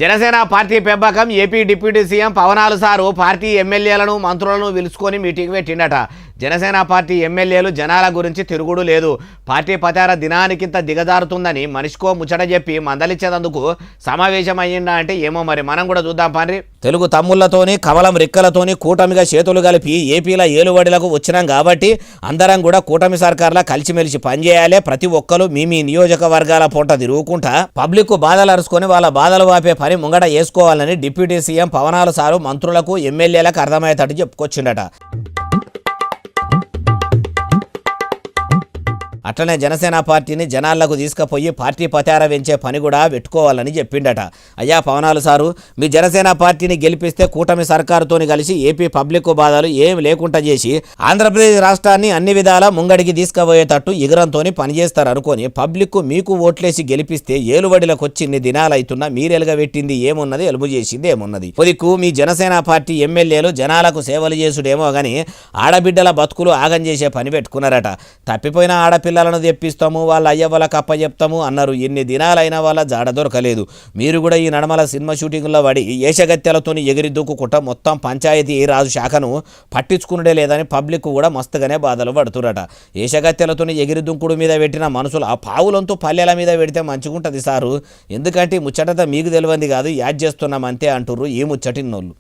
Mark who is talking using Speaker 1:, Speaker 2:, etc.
Speaker 1: Janasena party పెంపకం AP deputy CM పవనాలు sir party ఎమ్మెల్యేలను మంత్రులను పిలుచుకొని మీటింగ్ పెట్టిండట. జనసేన పార్టీ ఎమ్మెల్యేలు జనాల గురించి తిరుగుడు లేదు, పార్టీ పతార దినానికింత దిగజారుతుందని మనిషికో ముచ్చట చెప్పి మందలిచ్చేందుకు సమావేశం అయ్యిందా అంటే ఏమో మరి, మనం కూడా చూద్దాం పండ్రి. తెలుగు తమ్ముళ్లతోని కమలం రెక్కలతోని కూటమిగా చేతులు కలిపి ఏపీల ఏలుబడిలకు వచ్చినాం కాబట్టి అందరం కూడా కూటమి సర్కార్లా కలిసిమెలిసి పనిచేయాలి. ప్రతి ఒక్కరు మీ నియోజకవర్గాల పూట తిరుగుకుంటా పబ్లిక్ బాధలు అరుచుకొని వాళ్ళ బాధలు వాపే పని ముంగట వేసుకోవాలని డిప్యూటీ సీఎం పవనాలు సారు మంత్రులకు ఎమ్మెల్యేలకు అర్థమయ్యేటట్టు చెప్పుకొచ్చిండట. అట్లనే జనసేన పార్టీని జనాలకు తీసుకుపోయి పార్టీ పతార వెంచే పని కూడా పెట్టుకోవాలని చెప్పిండట. అయ్యా పవనాలు సారు, మీ జనసేన పార్టీని గెలిపిస్తే కూటమి సర్కారుతోని కలిసి ఏపీ పబ్లిక్ బాధలు ఏం లేకుండా చేసి ఆంధ్రప్రదేశ్ రాష్ట్రాన్ని అన్ని విధాల ముంగడికి తీసుకుపోయేటట్టు ఇగరంతోని పనిచేస్తారు అనుకొని పబ్లిక్ మీకు ఓట్లేసి గెలిపిస్తే ఏలుబడిలకు వచ్చి ఇన్ని దినాలు అవుతున్నా మీరు ఎలుగబెట్టింది ఏమున్నది, ఎలుబు చేసింది ఏమున్నది? పొదిక్కు మీ జనసేన పార్టీ ఎమ్మెల్యేలు జనాలకు సేవలు చేసుడేమో గానీ ఆడబిడ్డల బతుకులు ఆగం చేసే పని పెట్టుకున్నారట. తప్పిపోయిన ఆడపిల్లలను తెప్పిస్తాము, వాళ్ళ అయ్య వాళ్ళకి అప్ప చెప్తాము అన్నారు. ఎన్ని దినాలైనా వాళ్ళ జాడ దొరకలేదు. మీరు కూడా ఈ నడమల సినిమా షూటింగ్లో పడి ఏషగత్యాలతోని ఎగిరి దూకుకుంటా మొత్తం పంచాయతీ రాజు శాఖను పట్టించుకునే లేదని పబ్లిక్ కూడా మస్తుగానే బాధలు పడుతురట. ఏషగత్యాలతోని ఎగిరి దుంకుడు మీద పెట్టిన మనుషులు ఆ పావులంతో పల్లెల మీద పెడితే మంచిగుంటుంది సారు. ఎందుకంటే ఈ ముచ్చటత మీకు తెలియంది కాదు, యాడ్ చేస్తున్నాం అంతే అంటుర్రు ఈ ముచ్చటిన్నోళ్ళు.